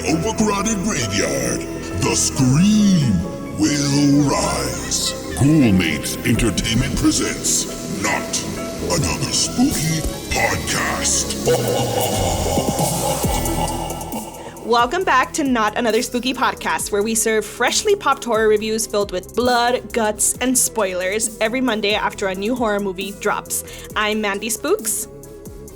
overcrowded graveyard, the scream will rise. Ghoulmates Entertainment presents Not Another Spooky Podcast. Welcome back to Not Another Spooky Podcast, where we serve freshly popped horror reviews filled with blood, guts, and spoilers every Monday after a new horror movie drops. I'm Mandy Spooks.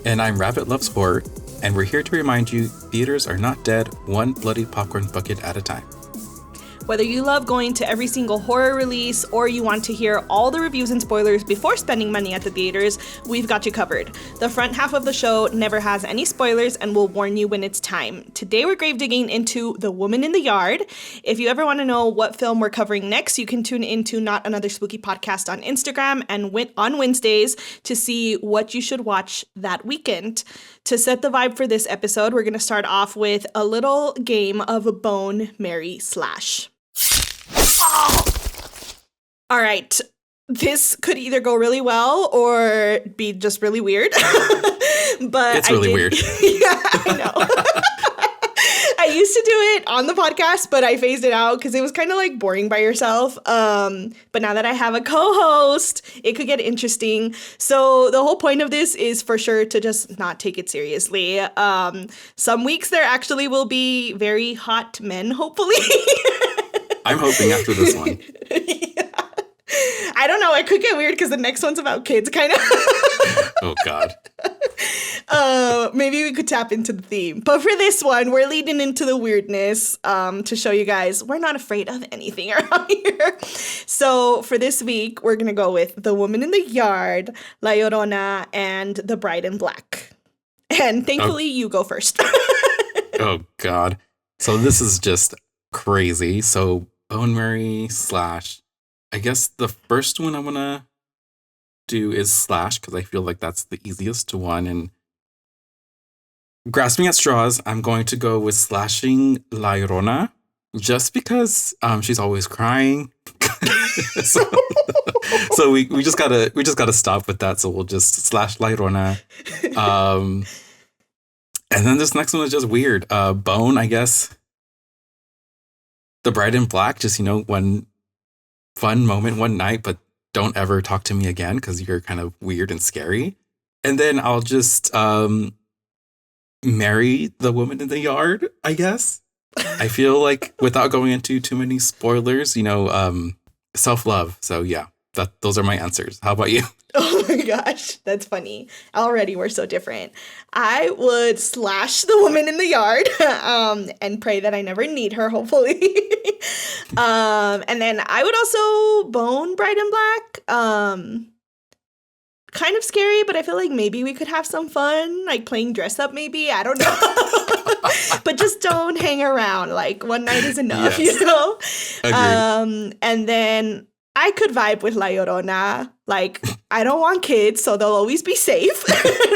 And I'm Rabbit Loves Horror, and we're here to remind you theaters are not dead, one bloody popcorn bucket at a time. Whether you love going to every single horror release or you want to hear all the reviews and spoilers before spending money at the theaters, we've got you covered. The front half of the show never has any spoilers and will warn you when it's time. Today we're grave digging into The Woman in the Yard. If you ever want to know what film we're covering next, you can tune into Not Another Spooky Podcast on Instagram and on Wednesdays to see what you should watch that weekend. To set the vibe for this episode, we're going to start off with a little game of Bone, Marry, Slash. All right, this could either go really well or be just really weird. But it's really weird. Yeah, I know. I used to do it on the podcast, but I phased it out because it was kind of like boring by yourself. But now that I have a co-host, it could get interesting. So the whole point of this is for sure to just not take it seriously. Some weeks there actually will be very hot men, hopefully. I'm hoping after this one. Yeah. I don't know. It could get weird because the next one's about kids, kind of. Oh, God. Maybe we could tap into the theme. But for this one, we're leading into the weirdness to show you guys we're not afraid of anything around here. So for this week, we're going to go with The Woman in the Yard, La Llorona, and The Bride in Black. And thankfully, you go first. Oh, God. So this is just crazy. So Bone, Marry, Slash. I guess the first one I want to do is Slash because I feel like that's the easiest one. And grasping at straws, I'm going to go with slashing La Llorona just because she's always crying. so we just gotta stop with that. So we'll just slash La Llorona. And then this next one is just weird. Bone, I guess. The Bride in Black, just, one fun moment one night, but don't ever talk to me again because you're kind of weird and scary. And then I'll just marry the woman in the yard, I guess. I feel like without going into too many spoilers, self-love. So yeah, those are my answers. How about you? Oh my gosh, that's funny. Already we're so different. I would slash the woman in the yard and pray that I never need her, hopefully. And then I would also bone Bride in Black. Kind of scary, but I feel like maybe we could have some fun, like playing dress up maybe. I don't know. But just don't hang around. Like one night is enough, yes. Agreed. And then I could vibe with La Llorona. Like, I don't want kids, so they'll always be safe.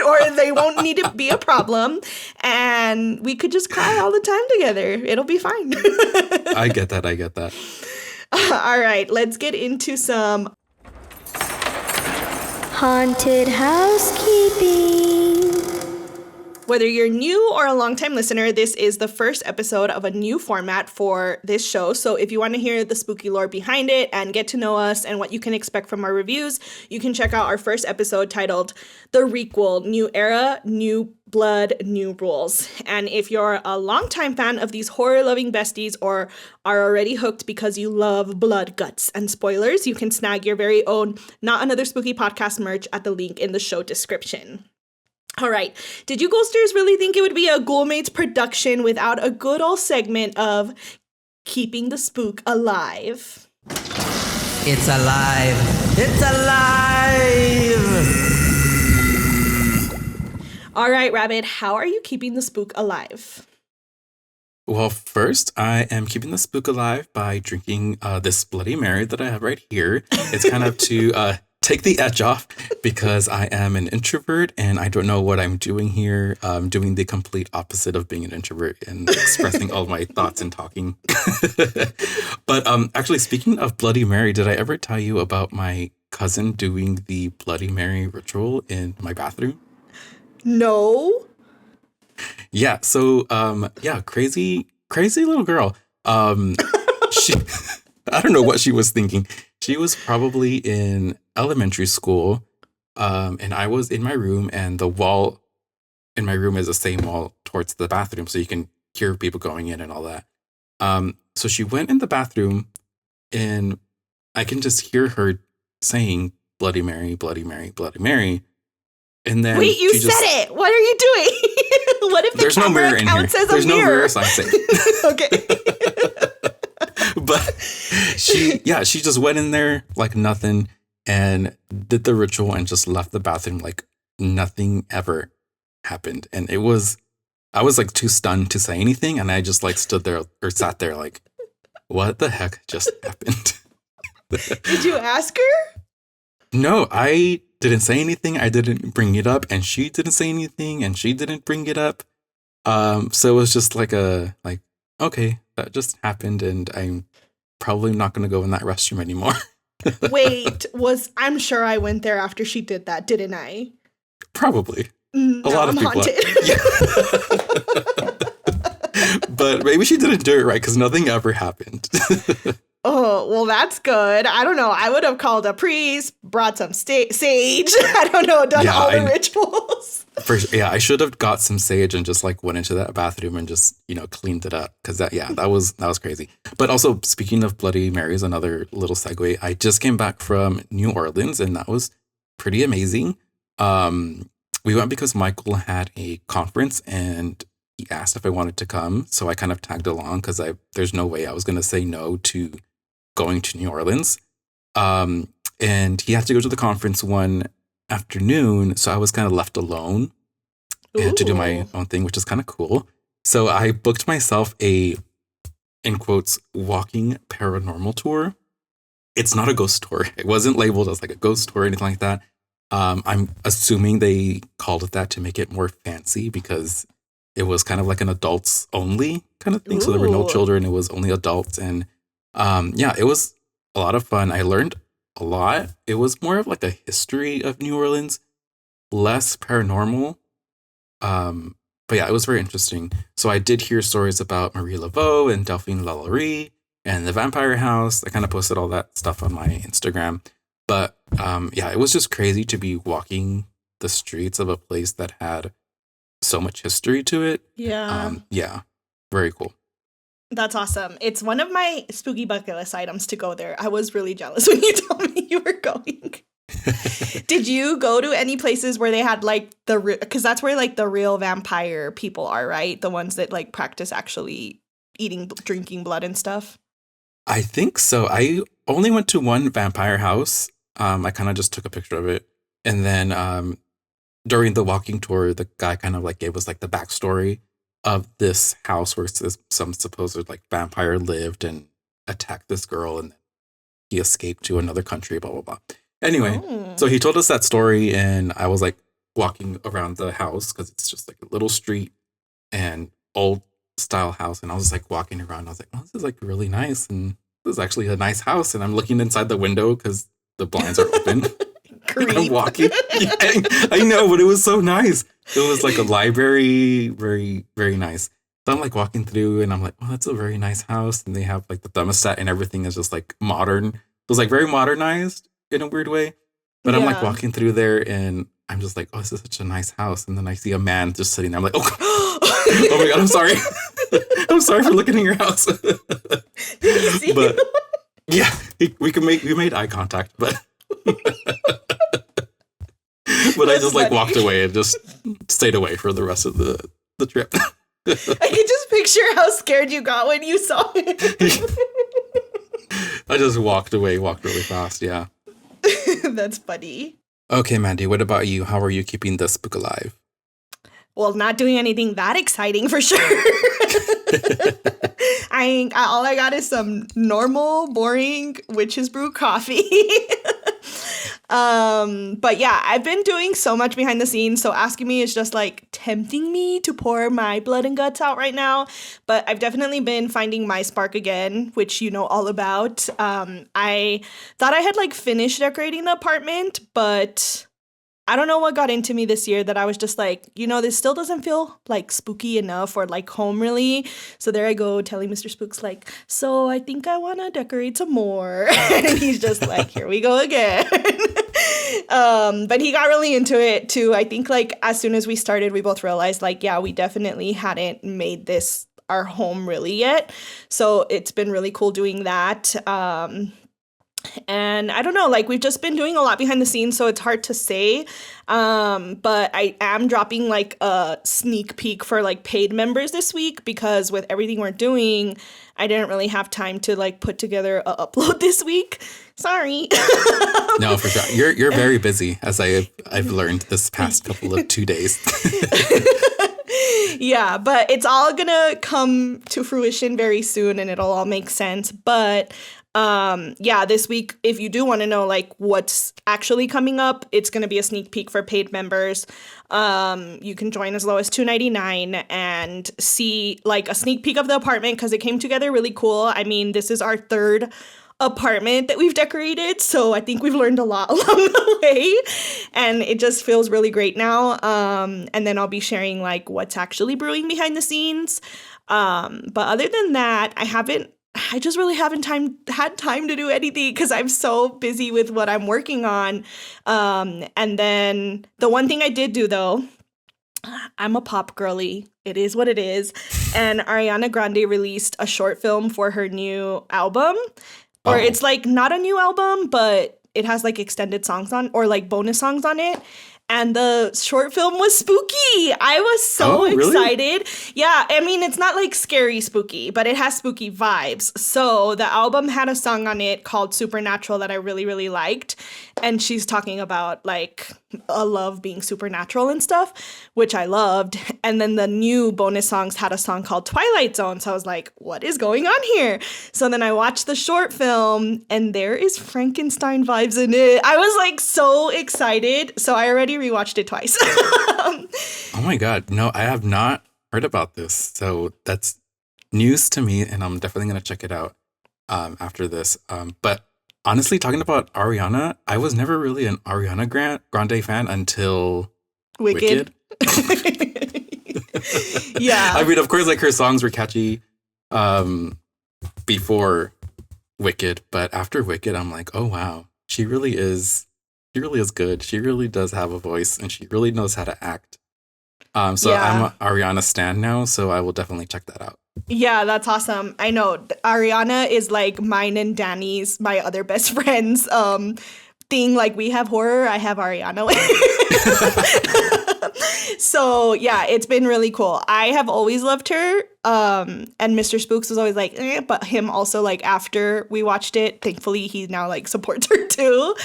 Or they won't need to be a problem. And we could just cry all the time together. It'll be fine. I get that. All right, let's get into some haunted housekeeping. Whether you're new or a longtime listener, this is the first episode of a new format for this show. So if you want to hear the spooky lore behind it and get to know us and what you can expect from our reviews, you can check out our first episode titled The Requel, New Era, New Blood, New Rules. And if you're a longtime fan of these horror-loving besties or are already hooked because you love blood, guts, and spoilers, you can snag your very own Not Another Spooky Podcast merch at the link in the show description. All right. Did you Ghosters really think it would be a Ghoulmates production without a good old segment of keeping the spook alive? It's alive. It's alive. All right, Rabbit, how are you keeping the spook alive? Well, first, I am keeping the spook alive by drinking this Bloody Mary that I have right here. It's kind of to take the edge off because I am an introvert and I don't know what I'm doing here. I'm doing the complete opposite of being an introvert and expressing all my thoughts and talking. But actually, speaking of Bloody Mary, did I ever tell you about my cousin doing the Bloody Mary ritual in my bathroom? No. Yeah. So, crazy crazy little girl. She, I don't know what she was thinking. She was probably in elementary school, and I was in my room, and the wall in my room is the same wall towards the bathroom, so you can hear people going in and all that. So she went in the bathroom, and I can just hear her saying Bloody Mary, Bloody Mary, Bloody Mary. And then wait, you said it. What are you doing? What if the there's no mirror in here. counts as There's a no mirror? mirror, so I'm safe. Okay. But she just went in there like nothing and did the ritual and just left the bathroom like nothing ever happened. And I was like too stunned to say anything, and I just like stood there or sat there like, what the heck just happened? Did you ask her? No, I didn't say anything. I didn't bring it up, and she didn't say anything, and she didn't bring it up. So it was just like okay, that just happened, and I'm probably not going to go in that restroom anymore. Wait, I'm sure I went there after she did that, didn't I? Probably. Now A lot I'm of people. haunted. Yeah. But maybe she didn't do it right because nothing ever happened. Oh, well, that's good. I don't know. I would have called a priest, brought some sage. I don't know, done all the rituals. I should have got some sage and just like went into that bathroom and just, cleaned it up. Because that was crazy. But also, speaking of Bloody Marys, another little segue, I just came back from New Orleans, and that was pretty amazing. We went because Michael had a conference, and he asked if I wanted to come. So I kind of tagged along because there's no way I was going to say no to going to New Orleans. And he had to go to the conference one afternoon, so I was kind of left alone and to do my own thing, which is kind of cool. So I booked myself a, in quotes, walking paranormal tour. It's not a ghost tour. It wasn't labeled as like a ghost tour or anything like that. I'm assuming they called it that to make it more fancy because it was kind of like an adults only kind of thing. Ooh. So there were no children. It was only adults. And it was a lot of fun. I learned a lot. It was more of like a history of New Orleans, less paranormal. But yeah, it was very interesting. So I did hear stories about Marie Laveau and Delphine Lalaurie and the Vampire House. I kind of posted all that stuff on my Instagram. But it was just crazy to be walking the streets of a place that had so much history to it. Yeah. Very cool. That's awesome. It's one of my spooky bucket list items to go there. I was really jealous when you told me you were going. Did you go to any places where they had like because that's where like the real vampire people are, right? The ones that like practice actually drinking blood and stuff? I think so. I only went to one vampire house. I kind of just took a picture of it. And then during the walking tour, the guy kind of like gave us like the backstory of this house where some supposed like vampire lived and attacked this girl, and he escaped to another country, blah, blah, blah. Anyway, So he told us that story, and I was like walking around the house because it's just like a little street and old style house. And I was like walking around. I was like, oh, this is like really nice. And this is actually a nice house. And I'm looking inside the window because the blinds are open. I'm walking. Yeah, I know, but it was so nice. It was like a library, very, very nice. So I'm like walking through, and I'm like, oh, that's a very nice house. And they have like the thermostat, and everything is just like modern. It was like very modernized in a weird way. But I'm like walking through there, and I'm just like, oh, this is such a nice house. And then I see a man just sitting there. I'm like, oh, oh my God, I'm sorry. I'm sorry for looking in your house. Did he see But you? yeah, we made eye contact, but I just like walked away and just stayed away for the rest of the trip. I can just picture how scared you got when you saw it. I just walked really fast. Yeah. That's funny. Okay, Mandy, what about you? How are you keeping this book alive? Well, not doing anything that exciting for sure. All I got is some normal, boring witch's brew coffee. But yeah, I've been doing so much behind the scenes, so asking me is just like tempting me to pour my blood and guts out right now. But I've definitely been finding my spark again, which you know all about. I thought I had like finished decorating the apartment, but I don't know what got into me this year that I was just like, this still doesn't feel like spooky enough or like home really. So there I go telling Mr. Spooks like, so I think I want to decorate some more. And he's just like, here we go again. But he got really into it too. I think like as soon as we started, we both realized like, yeah, we definitely hadn't made this our home really yet. So it's been really cool doing that. And I don't know, like we've just been doing a lot behind the scenes, so it's hard to say. But I am dropping like a sneak peek for like paid members this week because with everything we're doing, I didn't really have time to like put together a upload this week. Sorry. No, for sure. You're very busy, as I've learned this past couple of 2 days. Yeah, but it's all gonna come to fruition very soon and it'll all make sense. But yeah, this week, if you do want to know like what's actually coming up, it's going to be a sneak peek for paid members. You can join as low as $2.99 and see like a sneak peek of the apartment because it came together really cool. I mean, this is our third apartment that we've decorated, so I think we've learned a lot along the way, and it just feels really great now. And then I'll be sharing like what's actually brewing behind the scenes. But other than that, I just really haven't had time to do anything because I'm so busy with what I'm working on. And then the one thing I did do though, I'm a pop girly. It is what it is. And Ariana Grande released a short film for her new album. Or it's like not a new album, but it has like extended songs on or like bonus songs on it. And the short film was spooky. I was so excited. Yeah, I mean, it's not like scary spooky, but it has spooky vibes. So the album had a song on it called Supernatural that I really, really liked. And she's talking about like a love being supernatural and stuff, which I loved. And then the new bonus songs had a song called Twilight Zone. So I was like, what is going on here? So then I watched the short film and there is Frankenstein vibes in it. I was like so excited. So I already rewatched it twice. Oh my God. No, I have not heard about this. So that's news to me and I'm definitely going to check it out after this. But honestly, talking about Ariana, I was never really an Ariana Grande fan until Wicked. Yeah. I mean, of course, like her songs were catchy before Wicked, but after Wicked, I'm like, oh wow, she really is good. She really does have a voice and she really knows how to act. So yeah. I'm an Ariana stan now, so I will definitely check that out. Yeah, that's awesome. I know Ariana is like mine and Danny's, my other best friends, thing. Like we have horror, I have Ariana. So yeah, it's been really cool. I have always loved her. And Mr. Spooks was always like, but him also like after we watched it, thankfully he now like supports her too.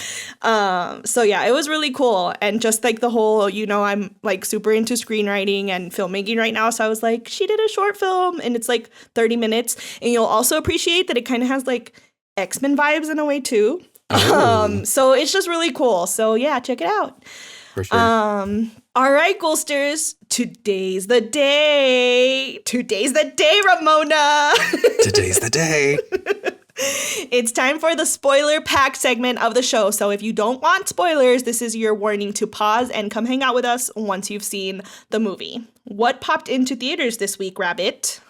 So yeah, it was really cool. And just like the whole, I'm like super into screenwriting and filmmaking right now. So I was like, she did a short film and it's like 30 minutes. And you'll also appreciate that it kind of has like X-Men vibes in a way too. Oh. So it's just really cool. So yeah, check it out. For sure. All right, Ghoulsters. Today's the day. Today's the day, Ramona. Today's the day. It's time for the spoiler pack segment of the show. So if you don't want spoilers, this is your warning to pause and come hang out with us once you've seen the movie. What popped into theaters this week, Rabbit?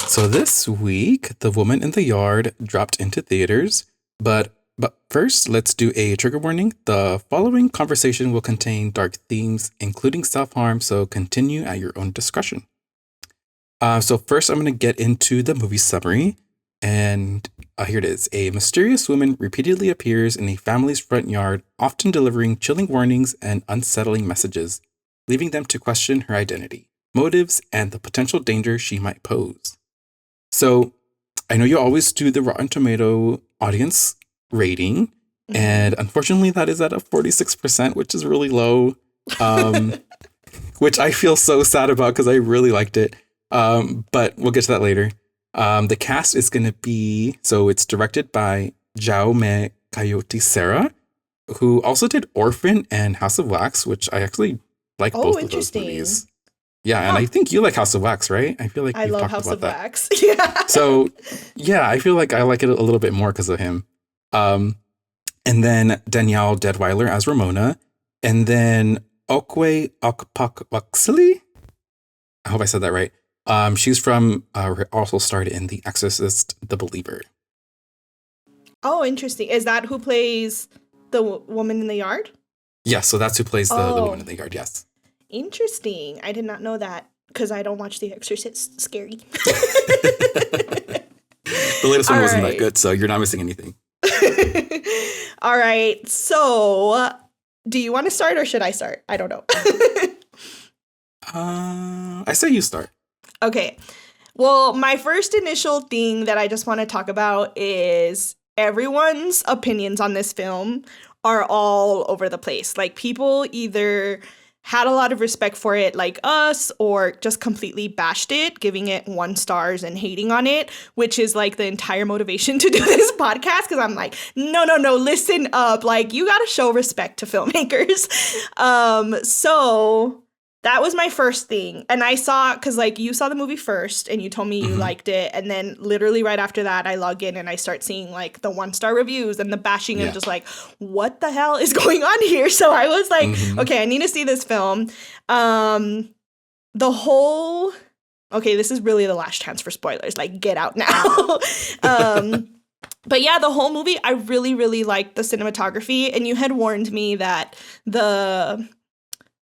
So this week, The Woman in the Yard dropped into theaters, but first, let's do a trigger warning. The following conversation will contain dark themes, including self-harm, so continue at your own discretion. So first, I'm going to get into the movie summary, and here it is. A mysterious woman repeatedly appears in a family's front yard, often delivering chilling warnings and unsettling messages, leaving them to question her identity, motives, and the potential danger she might pose. So I know you always do the Rotten Tomato audience rating, and unfortunately that is at a 46%, which is really low, which I feel so sad about because I really liked it, but we'll get to that later. The cast is going to be, so it's directed by Jaume Coyote Serra, who also did Orphan and House of Wax, which I actually like both of those movies. Yeah, and I think you like House of Wax, right? I feel like I love House of Wax. Yeah. So, yeah, I feel like I like it a little bit more because of him. And And then Danielle Deadwyler as Ramona. And then Okwe Okpakwaksili. I hope I said that right. She's from, also starred in The Exorcist, The Believer. Oh, interesting. Is that who plays the woman in the yard? Yes, so that's who plays the woman in the yard, yes. Interesting. I did not know that because I don't watch The Exorcist. Scary. The latest one wasn't that good, so you're not missing anything. All right. So, do you want to start or should I start? I don't know. I say you start. Okay. Well, my first initial thing that I just want to talk about is everyone's opinions on this film are all over the place. Like, people either had a lot of respect for it like us or just completely bashed it, giving it 1 stars and hating on it, which is like the entire motivation to do this podcast, because I'm like, no, listen up. Like, you got to show respect to filmmakers. So that was my first thing. And I saw, because like you saw the movie first and you told me you liked it. And then literally right after that, I log in and I start seeing like the 1-star reviews and the bashing and just like, what the hell is going on here? So I was like, okay, I need to see this film. Okay, this is really the last chance for spoilers. Like, get out now. But yeah, the whole movie, I really, really liked the cinematography. And you had warned me that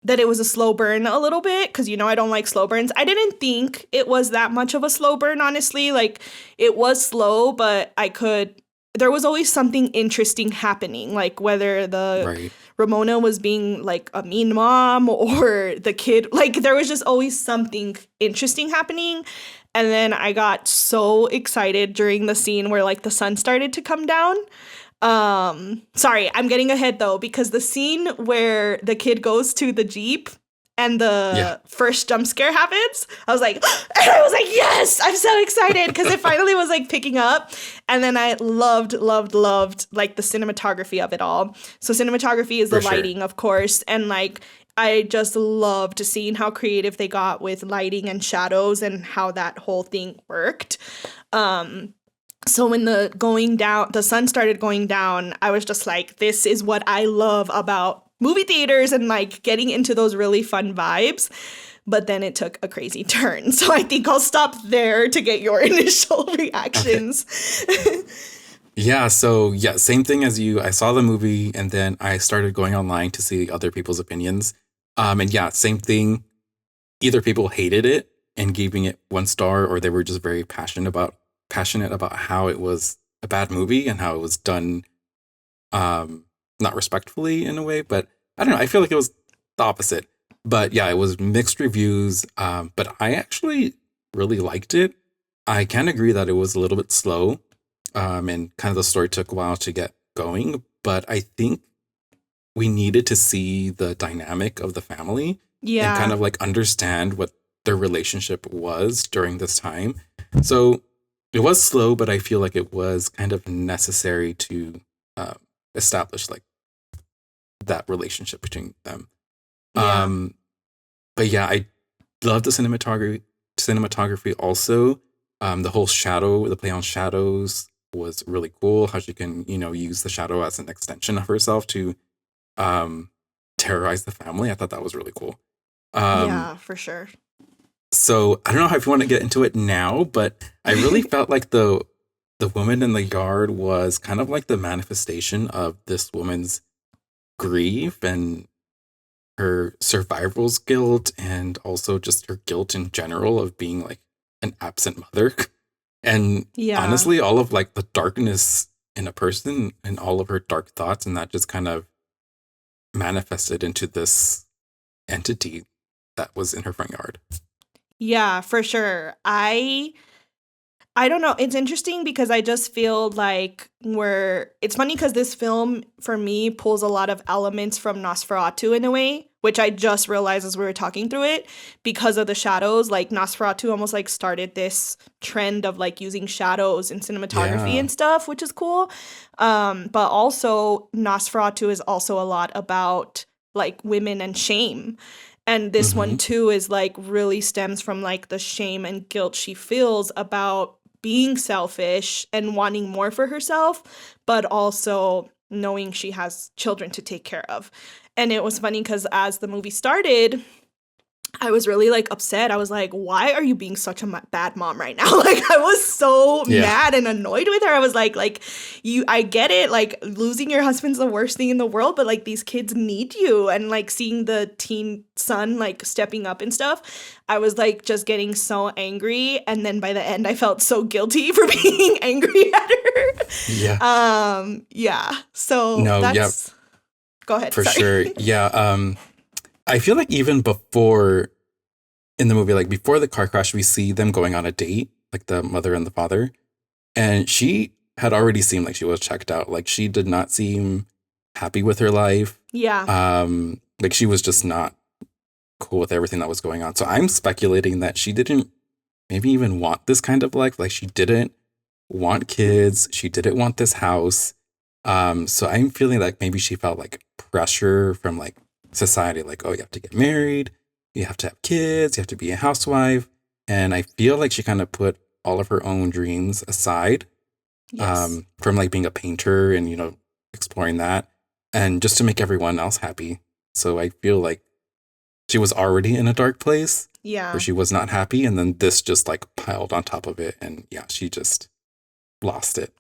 it was a slow burn a little bit, because, you know, I don't like slow burns. I didn't think it was that much of a slow burn, honestly. Like, it was slow, but there was always something interesting happening, like whether Ramona was being like a mean mom or the kid, like there was just always something interesting happening. And then I got so excited during the scene where like the sun started to come down. Sorry, I'm getting ahead though, because the scene where the kid goes to the Jeep and the first jump scare happens, I was like, yes, I'm so excited, because it finally was like picking up. And then I loved like the cinematography of it all. So cinematography is the lighting, of course, and like I just loved seeing how creative they got with lighting and shadows and how that whole thing worked. So when the sun started going down, I was just like, this is what I love about movie theaters and like getting into those really fun vibes. But then it took a crazy turn. So I think I'll stop there to get your initial reactions. Okay. Same thing as you. I saw the movie and then I started going online to see other people's opinions. Same thing. Either people hated it and giving it 1 star, or they were just very passionate about how it was a bad movie and how it was done not respectfully in a way. But I don't know, I feel like it was the opposite. But yeah, it was mixed reviews, but I actually really liked it. I can agree that it was a little bit slow, and kind of the story took a while to get going, but I think we needed to see the dynamic of the family and kind of like understand what their relationship was during this time. So it was slow, but I feel like it was kind of necessary to establish like that relationship between them. But yeah, I love the cinematography also. The whole the play on shadows was really cool. How she can, use the shadow as an extension of herself to terrorize the family. I thought that was really cool. Yeah, for sure. So I don't know if you want to get into it now, but I really felt like the woman in the yard was kind of like the manifestation of this woman's grief and her survival's guilt, and also just her guilt in general of being like an absent mother. And honestly, all of like the darkness in a person and all of her dark thoughts, and that just kind of manifested into this entity that was in her front yard. Yeah, for sure. I don't know. It's interesting because I just feel like it's funny because this film for me pulls a lot of elements from Nosferatu in a way, which I just realized as we were talking through it, because of the shadows. Like Nosferatu almost like started this trend of like using shadows in cinematography and stuff, which is cool. But also Nosferatu is also a lot about like women and shame. And this one too is like really stems from like the shame and guilt she feels about being selfish and wanting more for herself, but also knowing she has children to take care of. And it was funny because as the movie started, I was really like upset. I was like, why are you being such a bad mom right now? Like, I was so mad and annoyed with her. I was like, I get it. Like, losing your husband's the worst thing in the world, but like, these kids need you. And like, seeing the teen son like stepping up and stuff, I was like just getting so angry. And then by the end, I felt so guilty for being angry at her. So that's. Go ahead. For sure. Yeah. I feel like even before in the movie, like before the car crash, we see them going on a date, like the mother and the father. And she had already seemed like she was checked out. Like she did not seem happy with her life. Yeah. Like she was just not cool with everything that was going on. So I'm speculating that she didn't maybe even want this kind of life. Like she didn't want kids. She didn't want this house. So I'm feeling like maybe she felt like pressure from like society, like, oh, you have to get married, you have to have kids, you have to be a housewife. And I feel like she kind of put all of her own dreams aside, from like being a painter and, you know, exploring that, and just to make everyone else happy. So I feel like she was already in a dark place where she was not happy. And then this just like piled on top of it. And she just lost it.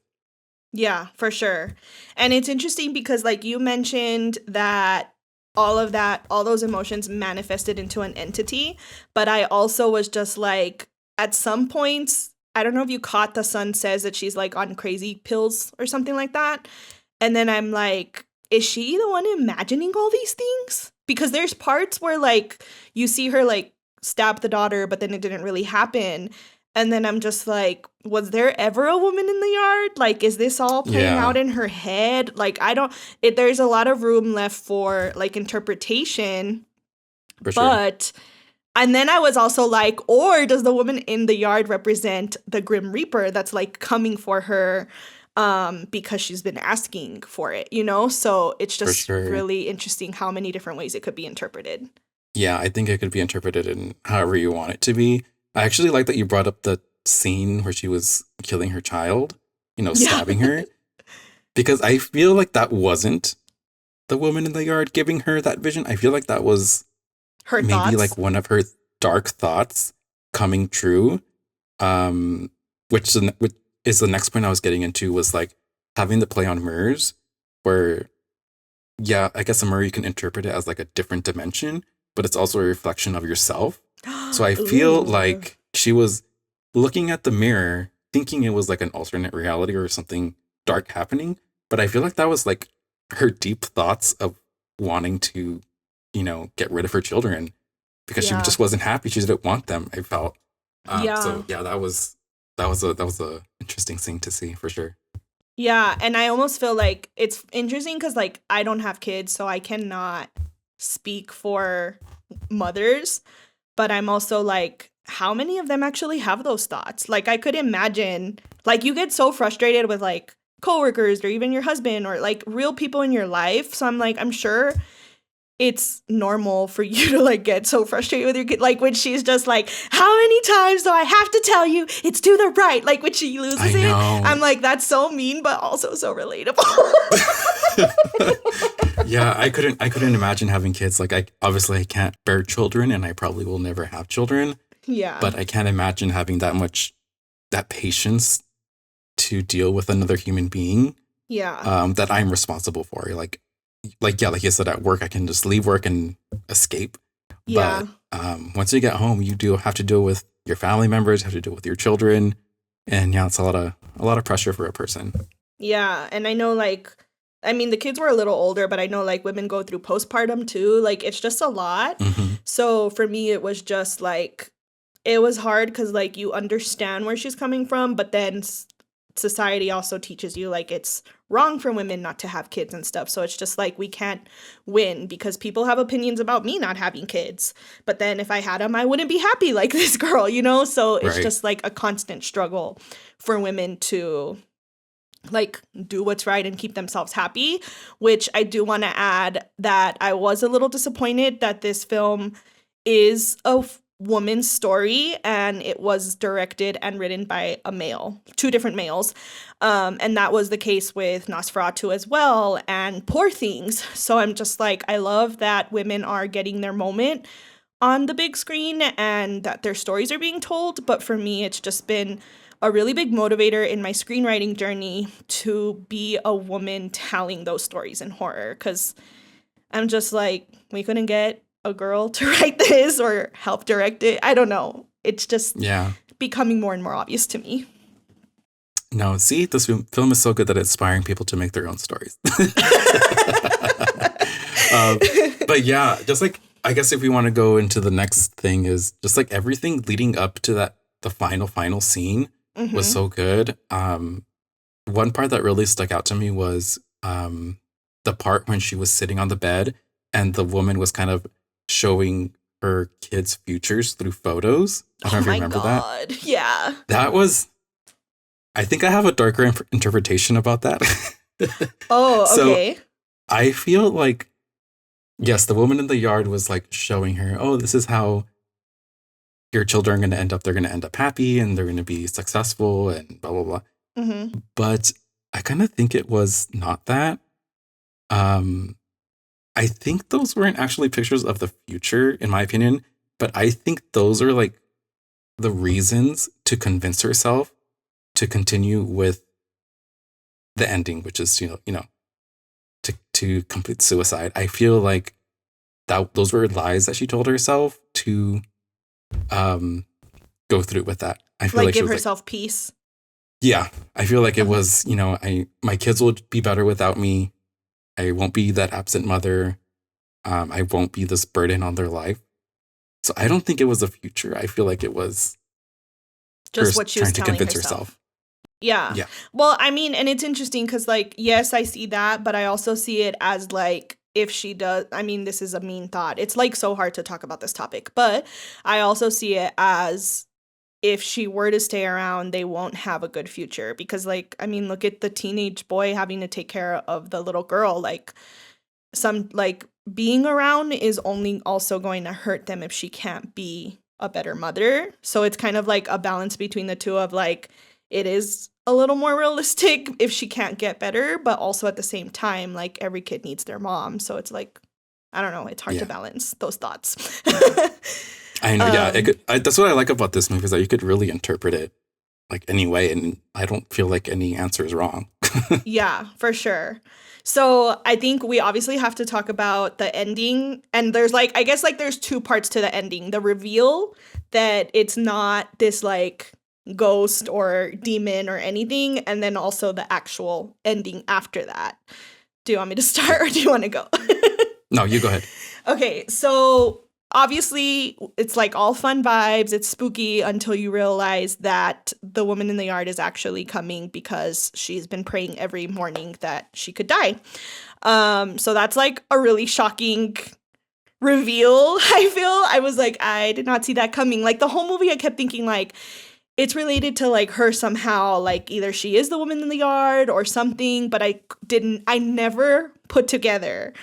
Yeah, for sure. And it's interesting because like you mentioned that all those emotions manifested into an entity. But I also was just like, at some points, I don't know if you caught, the son says that she's like on crazy pills or something like that. And then I'm like, is she the one imagining all these things? Because there's parts where like you see her like stab the daughter, but then it didn't really happen. And then I'm just like, was there ever a woman in the yard? Like, is this all playing out in her head? Like, there's a lot of room left for like interpretation. For sure. And then I was also like, or does the woman in the yard represent the Grim Reaper that's like coming for her because she's been asking for it, you know? So it's just really interesting how many different ways it could be interpreted. Yeah, I think it could be interpreted in however you want it to be. I actually like that you brought up the scene where she was killing her child, you know, stabbing her. Because I feel like that wasn't the woman in the yard giving her that vision. I feel like that was her maybe thoughts. Like one of her dark thoughts coming true. Which is the next point I was getting into, was like having the play on mirrors, where, I guess a mirror you can interpret it as like a different dimension, but it's also a reflection of yourself. So I feel like she was looking at the mirror, thinking it was like an alternate reality or something dark happening. But I feel like that was like her deep thoughts of wanting to, you know, get rid of her children because she just wasn't happy. She didn't want them, I felt. So that was a interesting thing to see for sure. Yeah, and I almost feel like it's interesting because like I don't have kids, so I cannot speak for mothers. But I'm also like, how many of them actually have those thoughts? Like, I could imagine, like, you get so frustrated with, like, coworkers or even your husband or, like, real people in your life. So I'm like, I'm sure it's normal for you to, like, get so frustrated with your kid. Like, when she's just like, how many times do I have to tell you it's to the right? Like, when she loses it, I'm like, that's so mean, but also so relatable. Yeah, I couldn't imagine having kids. Like, I can't bear children, and I probably will never have children. Yeah. But I can't imagine having that patience to deal with another human being. Yeah. That I'm responsible for. Like you said, at work, I can just leave work and escape. Yeah. But once you get home, you do have to deal with your family members, you have to deal with your children. And it's a lot of pressure for a person. Yeah. And I know, like, I mean, the kids were a little older, but I know, like, women go through postpartum too. Like, it's just a lot. Mm-hmm. So for me, it was just like, it was hard because, like, you understand where she's coming from, but then society also teaches you, like, it's wrong for women not to have kids and stuff. So it's just like, we can't win because people have opinions about me not having kids. But then if I had them, I wouldn't be happy like this girl, you know? So it's just like a constant struggle for women to, like, do what's right and keep themselves happy, which I do want to add that I was a little disappointed that this film is woman's story, and it was directed and written by a male, two different males. And that was the case with Nosferatu as well, and Poor Things. So I'm just like, I love that women are getting their moment on the big screen and that their stories are being told. But for me, it's just been a really big motivator in my screenwriting journey to be a woman telling those stories in horror, because I'm just like, we couldn't get a girl to write this or help direct it. I don't know. It's just becoming more and more obvious to me. No, see, this film is so good that it's inspiring people to make their own stories. But yeah, just like, I guess if we want to go into the next thing, is just like everything leading up to that, the final scene was so good. One part that really stuck out to me was the part when she was sitting on the bed and the woman was kind of showing her kids' futures through photos. I don't know if you remember that. Yeah. That was, I think I have a darker interpretation about that. Oh, okay. So I feel like, yes, the woman in the yard was like showing her, oh, this is how your children are going to end up. They're going to end up happy and they're going to be successful and blah, blah, blah. Mm-hmm. But I kind of think it was not that. I think those weren't actually pictures of the future, in my opinion, but I think those are like the reasons to convince herself to continue with the ending, which is, you know, to complete suicide. I feel like that those were lies that she told herself to go through with that. I feel like give she was herself peace. Yeah, I feel like it was, you know, my kids will be better without me. I won't be that absent mother. I won't be this burden on their life. So I don't think it was the future. I feel like it was just what she was trying to convince herself. Yeah. Well, I mean, and it's interesting because, like, yes, I see that, but I also see it as, like, if she does, I mean, this is a mean thought. It's, like, so hard to talk about this topic, but I also see it as if she were to stay around, they won't have a good future because, like, I mean, look at the teenage boy having to take care of the little girl. Like, being around is only also going to hurt them if she can't be a better mother. So it's kind of like a balance between the two of, like, it is a little more realistic if she can't get better, but also at the same time, like, every kid needs their mom. So it's like, I don't know, it's hard to balance those thoughts. I know, that's what I like about this movie, is that you could really interpret it like any way, and I don't feel like any answer is wrong. Yeah, for sure. So I think we obviously have to talk about the ending, and there's like, I guess, like, there's two parts to the ending. The reveal that it's not this, like, ghost or demon or anything, and then also the actual ending after that. Do you want me to start or do you want to go? No, you go ahead. Okay, so obviously it's like all fun vibes, it's spooky until you realize that the woman in the yard is actually coming because she's been praying every morning that she could die. So that's like a really shocking reveal. I was like, I did not see that coming. Like, the whole movie I kept thinking, like, it's related to, like, her somehow, like, either she is the woman in the yard or something, but I never put together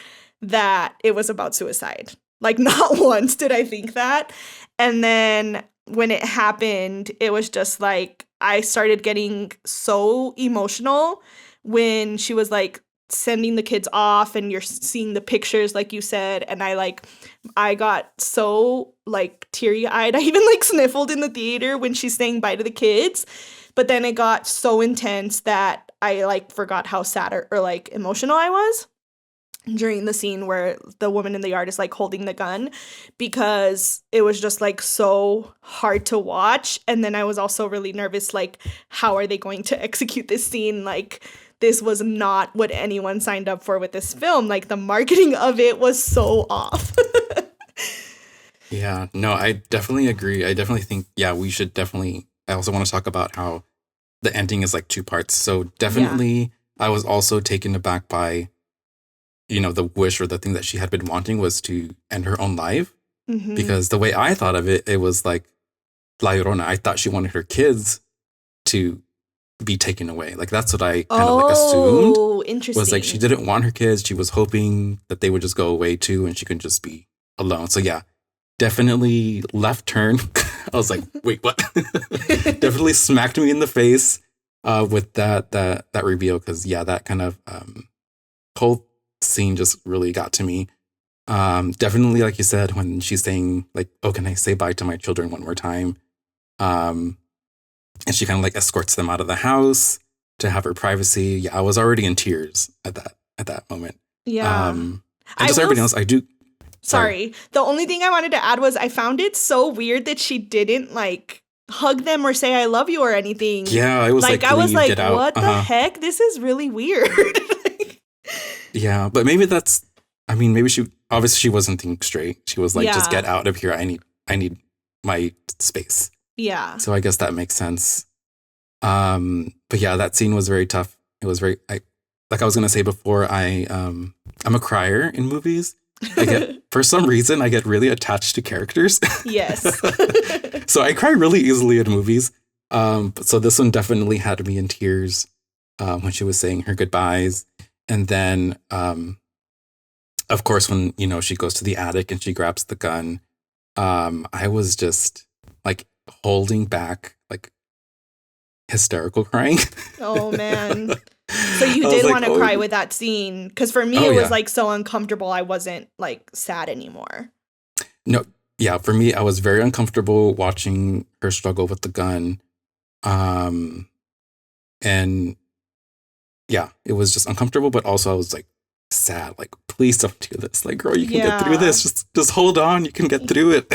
that it was about suicide. Like, not once did I think that. And then when it happened, it was just like, I started getting so emotional when she was, like, sending the kids off and you're seeing the pictures, like you said, and I got so, like, teary-eyed. I even, like, sniffled in the theater when she's saying bye to the kids. But then it got so intense that I, like, forgot how sad or like, emotional I was during the scene where the woman in the yard is, like, holding the gun, because it was just, like, so hard to watch. And then I was also really nervous, like, how are they going to execute this scene? Like, this was not what anyone signed up for with this film. Like, the marketing of it was so off. Yeah, no, I definitely agree. I definitely think, we should definitely, I also want to talk about how the ending is like two parts. So definitely I was also taken aback by, you know, the wish or the thing that she had been wanting was to end her own life. Mm-hmm. Because the way I thought of it, it was like La Llorona. I thought she wanted her kids to be taken away. Like, that's what I kind of like assumed. Oh, interesting. Was like, she didn't want her kids. She was hoping that they would just go away too and she could just be alone. So yeah, definitely left turn. I was like, wait, what? Definitely smacked me in the face with that reveal, because that kind of whole scene just really got to me. Definitely, like you said, when she's saying like, "Oh, can I say bye to my children one more time?" And she kind of like escorts them out of the house to have her privacy. Yeah, I was already in tears at that moment. Yeah. And just everything else, I do. Sorry. The only thing I wanted to add was I found it so weird that she didn't like hug them or say I love you or anything. Yeah, I was like, I was like, get out. What the heck? This is really weird. Yeah, but maybe maybe she wasn't thinking straight. She was like, just get out of here. I need my space. Yeah. So I guess that makes sense. But yeah, that scene was very tough. It was like I was gonna say before, I'm a crier in movies. For some reason, I get really attached to characters. Yes. So I cry really easily in movies. So this one definitely had me in tears when she was saying her goodbyes. And then, of course, when, she goes to the attic and she grabs the gun, I was just like holding back, like hysterical crying. Oh, man. So you did want to cry with that scene? Because for me, it was like so uncomfortable. I wasn't like sad anymore. No. Yeah. For me, I was very uncomfortable watching her struggle with the gun. And yeah, it was just uncomfortable, but also I was like sad. Like, please don't do this. Like, girl, you can get through this. Just hold on. You can get through it.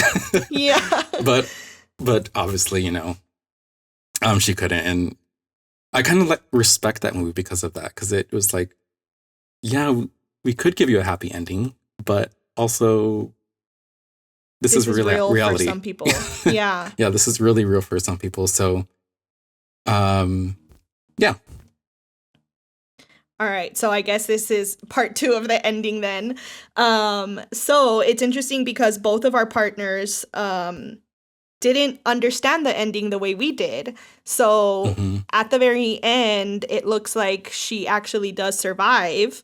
Yeah. But obviously, she couldn't. And I kind of like respect that movie because of that. Because it was like, yeah, we could give you a happy ending, but also this is real reality for some people. Yeah. Yeah, this is really real for some people. So, yeah. All right, so I guess this is part 2 of the ending then. So it's interesting because both of our partners didn't understand the ending the way we did. So at the very end, it looks like she actually does survive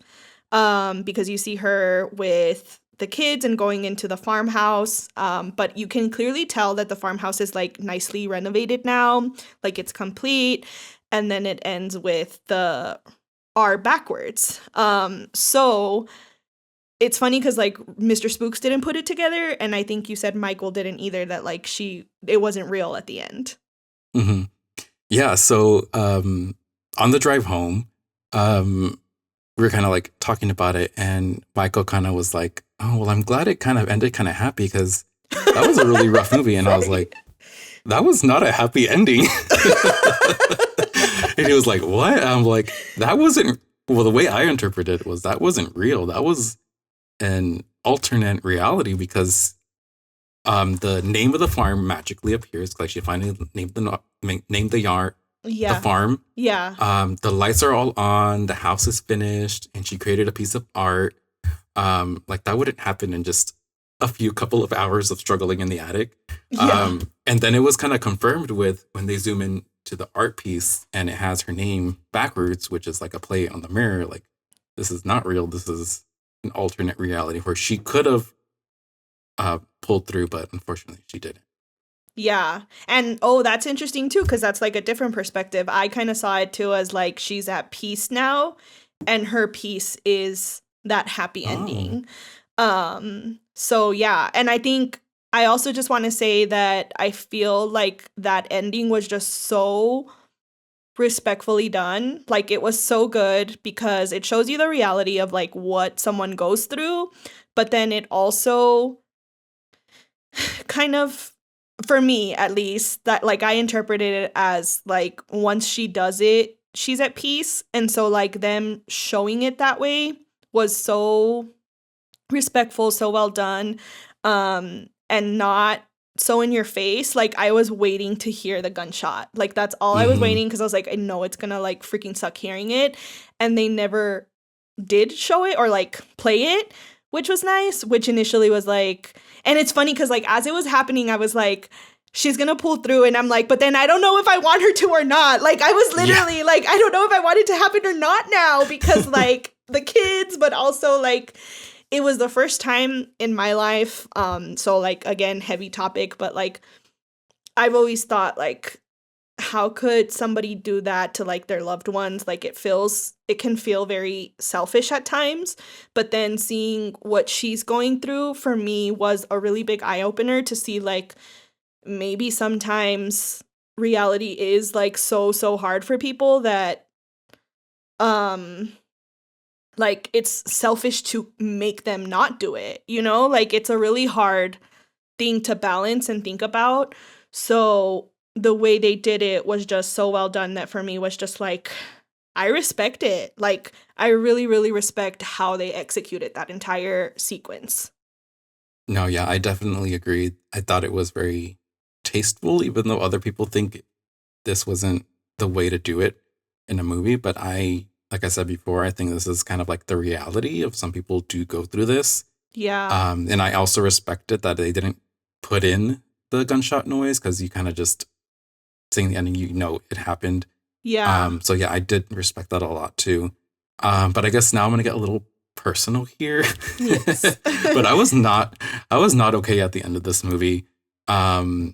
because you see her with the kids and going into the farmhouse. But you can clearly tell that the farmhouse is like nicely renovated now, like it's complete. And then it ends with the R backwards. So it's funny because like Mr. Spooks didn't put it together, and I think you said Michael didn't either, that like it wasn't real at the end. Mm-hmm. Yeah, so on the drive home, we were kind of like talking about it, and Michael kind of was like, "Oh, well, I'm glad it kind of ended kind of happy because that was a really rough movie." And I was like, "That was not a happy ending." And he was like, "What?" I'm like, "That wasn't." Well, the way I interpreted it was that wasn't real. That was an alternate reality because the name of the farm magically appears. Like she finally named the yard, the farm. Yeah. The lights are all on. The house is finished, and she created a piece of art. Like that wouldn't happen in just a couple of hours of struggling in the attic. Yeah. And then it was kind of confirmed with when they zoom in to the art piece, and it has her name backwards, which is like a play on the mirror. Like this is not real. This is an alternate reality where she could have pulled through, but unfortunately she didn't. Yeah. And that's interesting too, because that's like a different perspective. I kind of saw it too as like she's at peace now, and her peace is that happy ending. So yeah, and I think I also just want to say that I feel like that ending was just so respectfully done. Like it was so good because it shows you the reality of like what someone goes through, but then it also kind of, for me at least, that like I interpreted it as like once she does it, she's at peace. And so like them showing it that way was so respectful, so well done, and not so in your face. Like I was waiting to hear the gunshot. Like that's all I was waiting, because I was like, I know it's gonna like freaking suck hearing it. And they never did show it or like play it, which was nice, which initially was like, and it's funny because like as it was happening, I was like, she's gonna pull through, and I'm like, but then I don't know if I want her to or not. Like I was literally like, I don't know if I want it to happen or not now, because like the kids, but also like, it was the first time in my life, so like again, heavy topic, but like I've always thought like, how could somebody do that to like their loved ones? Like it can feel very selfish at times, but then seeing what she's going through for me was a really big eye opener to see like maybe sometimes reality is like so hard for people that like it's selfish to make them not do it, you know? Like it's a really hard thing to balance and think about. So the way they did it was just so well done that for me was just like, I respect it. Like, I really, really respect how they executed that entire sequence. No, yeah, I definitely agree. I thought it was very tasteful, even though other people think this wasn't the way to do it in a movie. But like I said before, I think this is kind of like the reality of some people do go through this. Yeah. And I also respected that they didn't put in the gunshot noise because you kind of just seeing the ending, you know it happened. Yeah. So yeah, I did respect that a lot too. But I guess now I'm gonna get a little personal here. Yes. But I was not okay at the end of this movie. I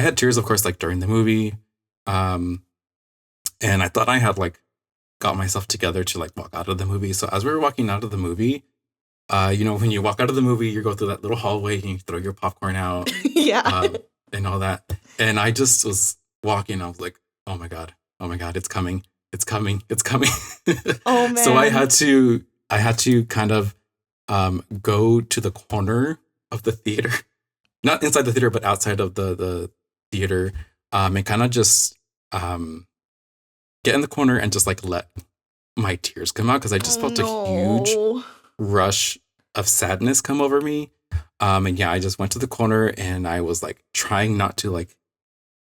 had tears, of course, like during the movie. And I thought I had like got myself together to like walk out of the movie. So as we were walking out of the movie, when you walk out of the movie, you go through that little hallway and you throw your popcorn out. Yeah. And all that. And I just was walking. I was like, oh my God, it's coming. Oh man. So I had to kind of go to the corner of the theater, not inside the theater, but outside of the theater, and kind of just get in the corner and just like let my tears come out because I just felt a huge rush of sadness come over me. And yeah, I just went to the corner and I was like trying not to like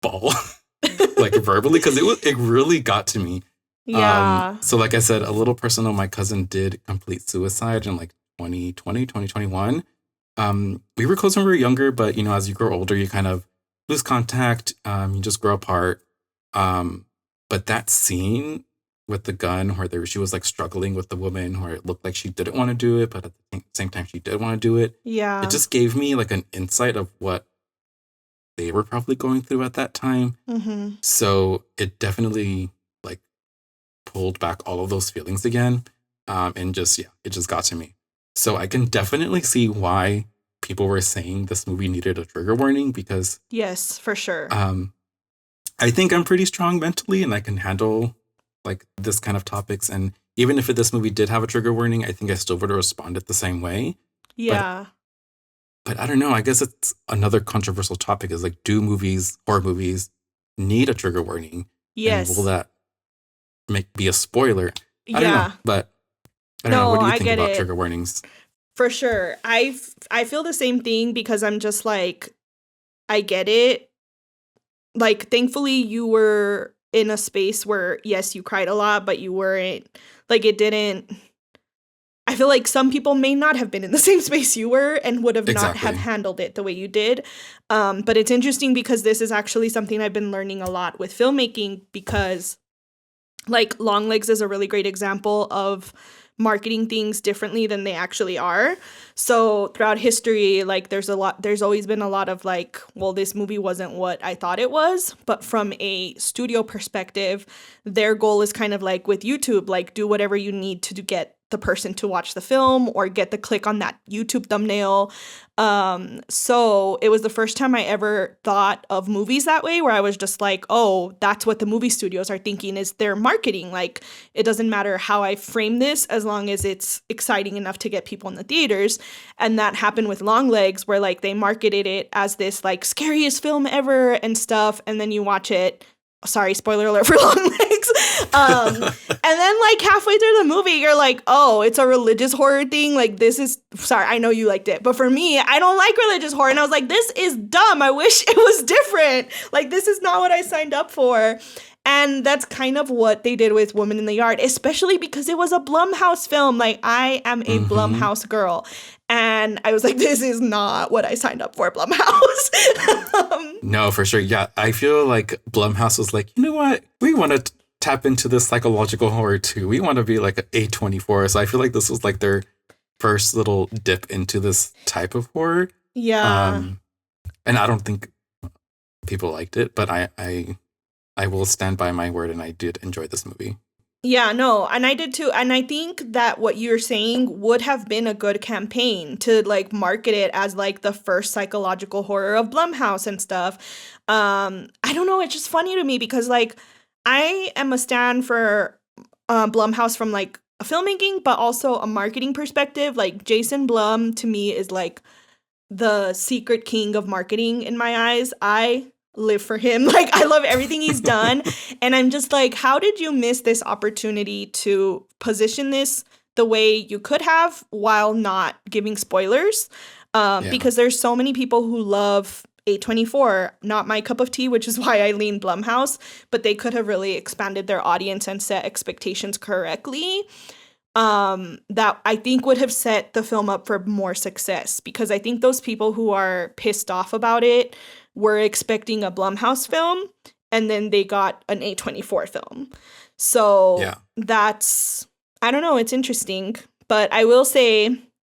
bawl like verbally because it really got to me. Yeah. So like I said, a little personal, my cousin did complete suicide in like 2021. We were close when we were younger, but as you grow older, you kind of lose contact. You just grow apart. But that scene with the gun where she was like struggling with the woman where it looked like she didn't want to do it, but at the same time she did want to do it. Yeah. It just gave me like an insight of what they were probably going through at that time. Mm-hmm. So it definitely like pulled back all of those feelings again. And just, it just got to me. So I can definitely see why people were saying this movie needed a trigger warning because yes, for sure. I think I'm pretty strong mentally and I can handle like this kind of topics. And even if this movie did have a trigger warning, I think I still would have responded the same way. Yeah. But I don't know. I guess it's another controversial topic is like, do horror movies need a trigger warning? Yes. And will that be a spoiler? I don't know. But I don't know. What do you think about trigger warnings? For sure. I feel the same thing because I'm just like, I get it. Like, thankfully, you were in a space where, yes, you cried a lot, but you weren't, like, it didn't, I feel like some people may not have been in the same space you were and would have not have handled it the way you did. But it's interesting because this is actually something I've been learning a lot with filmmaking because, like, Longlegs is a really great example of marketing things differently than they actually are. So throughout history, like there's always been a lot of like, well, this movie wasn't what I thought it was. But from a studio perspective, their goal is kind of like with YouTube, like do whatever you need to get the person to watch the film or get the click on that YouTube thumbnail. So it was the first time I ever thought of movies that way, where I was just like, oh, that's what the movie studios are thinking is their marketing. Like, it doesn't matter how I frame this as long as it's exciting enough to get people in the theaters. And that happened with Longlegs, where like they marketed it as this like scariest film ever and stuff. And then you watch it. Sorry, spoiler alert for Longlegs. And then like halfway through the movie, you're like, oh, it's a religious horror thing. Like this is, sorry, I know you liked it. But for me, I don't like religious horror. And I was like, this is dumb. I wish it was different. Like this is not what I signed up for. And that's kind of what they did with Woman in the Yard, especially because it was a Blumhouse film. Like, I am a Blumhouse girl. And I was like, this is not what I signed up for, Blumhouse. No, for sure. Yeah, I feel like Blumhouse was like, you know what? We want to tap into this psychological horror too. We want to be like an A24. So I feel like this was like their first little dip into this type of horror. Yeah. And I don't think people liked it, but I will stand by my word, and I did enjoy this movie. Yeah, no, and I did too. And I think that what you're saying would have been a good campaign to like market it as like the first psychological horror of Blumhouse and stuff. I don't know, it's just funny to me because like I am a stan for Blumhouse from like a filmmaking, but also a marketing perspective. Like Jason Blum to me is like the secret king of marketing in my eyes. I live for him. Like I love everything he's done. And I'm just like, how did you miss this opportunity to position this the way you could have while not giving spoilers? Because there's so many people who love A24, not my cup of tea, which is why I lean Blumhouse, but they could have really expanded their audience and set expectations correctly. That I think would have set the film up for more success, because I think those people who are pissed off about it were expecting a Blumhouse film and then they got an A24 film. So that's, I don't know, it's interesting. But I will say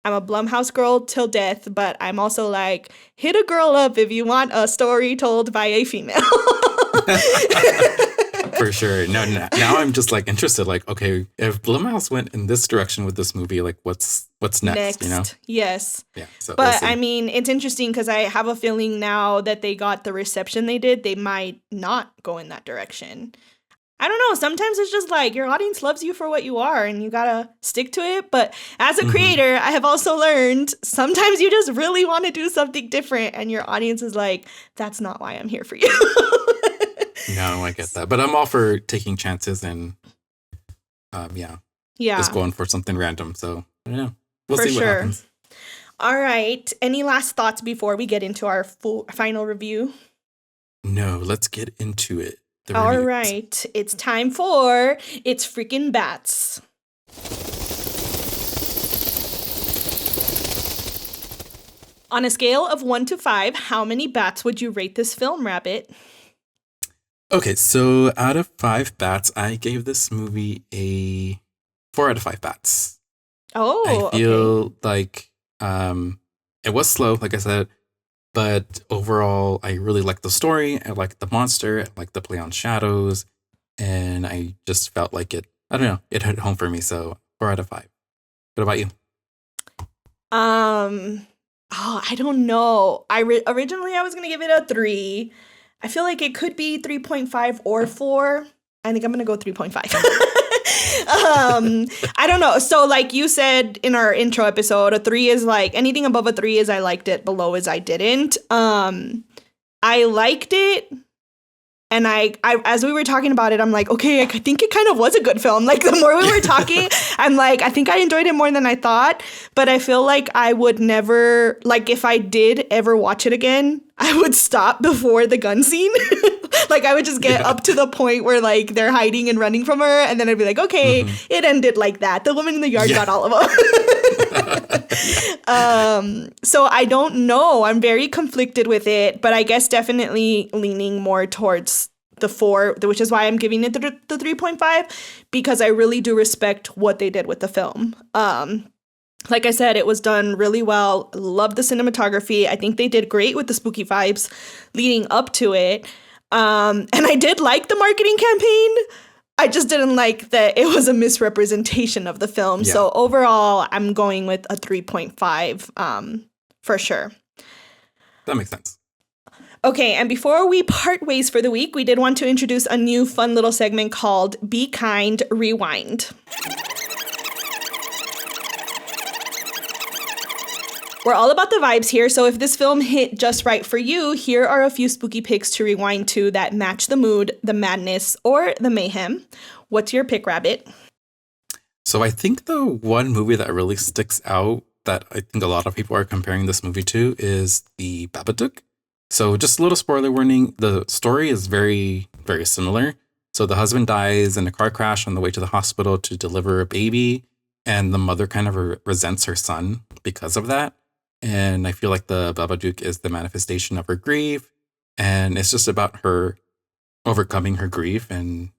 I'm a Blumhouse girl till death, but I'm also like, hit a girl up if you want a story told by a female. For sure. No, now I'm just like interested. Like, okay, if Blumhouse went in this direction with this movie, like, what's next? You know? Yes. Yeah. So but I mean, it's interesting because I have a feeling now that they got the reception they did, they might not go in that direction. I don't know. Sometimes it's just like your audience loves you for what you are, and you gotta stick to it. But as a creator, I have also learned sometimes you just really want to do something different, and your audience is like, "That's not why I'm here for you." No, I get that. But I'm all for taking chances and, just going for something random. So, I don't know. We'll see what happens. All right. Any last thoughts before we get into our final review? No, let's get into it. All right. It's time for It's Freaking Bats. On a scale of 1 to 5, how many bats would you rate this film, Rabbit? Okay, so out of 5 bats, I gave this movie a 4 out of 5 bats. Oh, I feel like it was slow, like I said, but overall, I really liked the story. I liked the monster. I liked the play on shadows, and I just felt like it. I don't know. It hit home for me. So 4 out of 5. What about you? I don't know. Originally I was gonna give it a 3. I feel like it could be 3.5 or 4. I think I'm gonna go 3.5. I don't know. So like you said in our intro episode, a 3 is like anything above a 3 is I liked it, below is I didn't. I liked it. And I as we were talking about it, I'm like, okay, I think it kind of was a good film. Like the more we were talking, I'm like, I think I enjoyed it more than I thought. But I feel like I would never, like if I did ever watch it again, I would stop before the gun scene. Like I would just get up to the point where like they're hiding and running from her. And then I'd be like, okay, it ended like that. The woman in the yard got all of them. So I don't know. I'm very conflicted with it, but I guess definitely leaning more towards the 4, which is why I'm giving it the 3.5, because I really do respect what they did with the film. Like I said, it was done really well. Love the cinematography. I think they did great with the spooky vibes leading up to it. And I did like the marketing campaign. I just didn't like that it was a misrepresentation of the film. Yeah. So overall, I'm going with a 3.5 for sure. That makes sense. Okay, and before we part ways for the week, we did want to introduce a new fun little segment called Be Kind, Rewind. We're all about the vibes here, so if this film hit just right for you, here are a few spooky picks to rewind to that match the mood, the madness, or the mayhem. What's your pick, Rabbit? So I think the one movie that really sticks out that I think a lot of people are comparing this movie to is The Babadook. So just a little spoiler warning, the story is very, very similar. So the husband dies in a car crash on the way to the hospital to deliver a baby, and the mother kind of resents her son because of that. And I feel like the Babadook is the manifestation of her grief. And it's just about her overcoming her grief and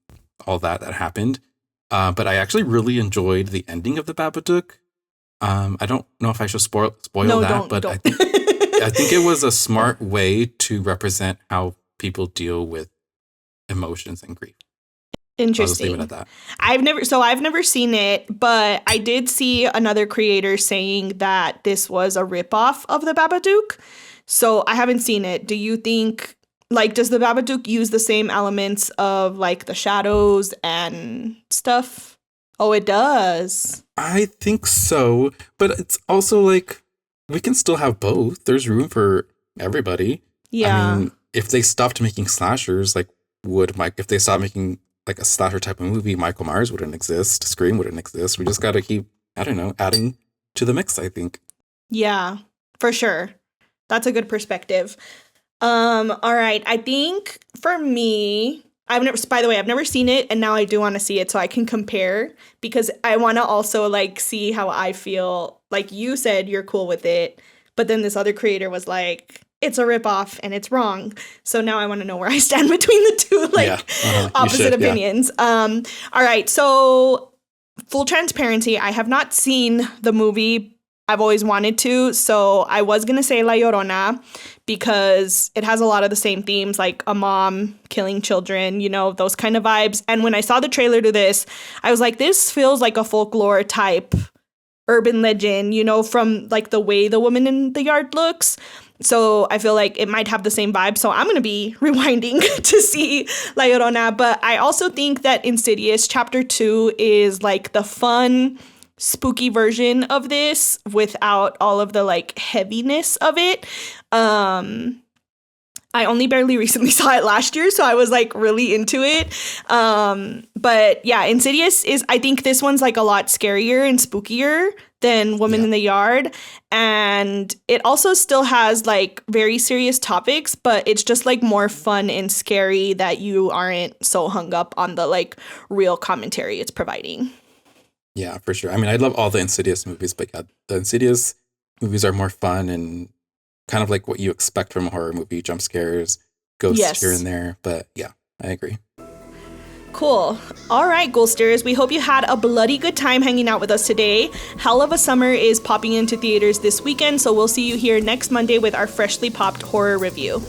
all that happened. But I actually really enjoyed the ending of the Babadook. I don't know if I should spoil No, that, but don't. I think it was a smart way to represent how people deal with emotions and grief. I'll just leave it Interesting. at that. I've never seen it, but I did see another creator saying that this was a ripoff of the Babadook. So I haven't seen it. Do you think, like, does the Babadook use the same elements of like the shadows and stuff? Oh, it does. I think so, but it's also like we can still have both. There's room for everybody. Yeah. I mean, if they stopped making slashers, like if they stopped making like a slasher type of movie, Michael Myers wouldn't exist, Scream wouldn't exist. We just got to keep, I don't know, adding to the mix, I think. Yeah, for sure. That's a good perspective. All right. I think for me, by the way, I've never seen it, and now I do want to see it so I can compare, because I want to also like see how I feel. Like you said, you're cool with it, but then this other creator was like, it's a ripoff and it's wrong. So now I want to know where I stand between the two, like opposite opinions. Yeah. All right. So full transparency, I have not seen the movie. I've always wanted to. So I was going to say La Llorona because it has a lot of the same themes, like a mom killing children, you know, those kind of vibes. And when I saw the trailer to this, I was like, this feels like a folklore type urban legend, you know, from like the way the woman in the yard looks. So I feel like it might have the same vibe. So I'm going to be rewinding to see La Llorona. But I also think that Insidious Chapter 2 is like the fun, spooky version of this without all of the like heaviness of it. I only barely recently saw it last year, so I was like really into it. But yeah, Insidious I think this one's like a lot scarier and spookier than Woman in the Yard. And it also still has like very serious topics, but it's just like more fun and scary that you aren't so hung up on the like real commentary it's providing. Yeah, for sure. I mean, I love all the Insidious movies, but yeah, the Insidious movies are more fun and kind of like what you expect from a horror movie, jump scares, ghosts here and there. But yeah, I agree. Cool. All right, Ghoulsters, we hope you had a bloody good time hanging out with us today. Hell of a Summer is popping into theaters this weekend, so we'll see you here next Monday with our freshly popped horror review.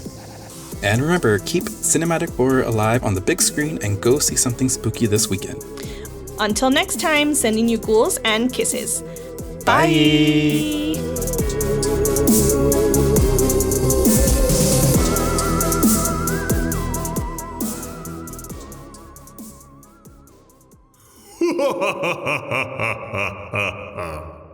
And remember, keep cinematic horror alive on the big screen and go see something spooky this weekend. Until next time, sending you ghouls and kisses. Bye. Ha ha ha ha ha ha ha.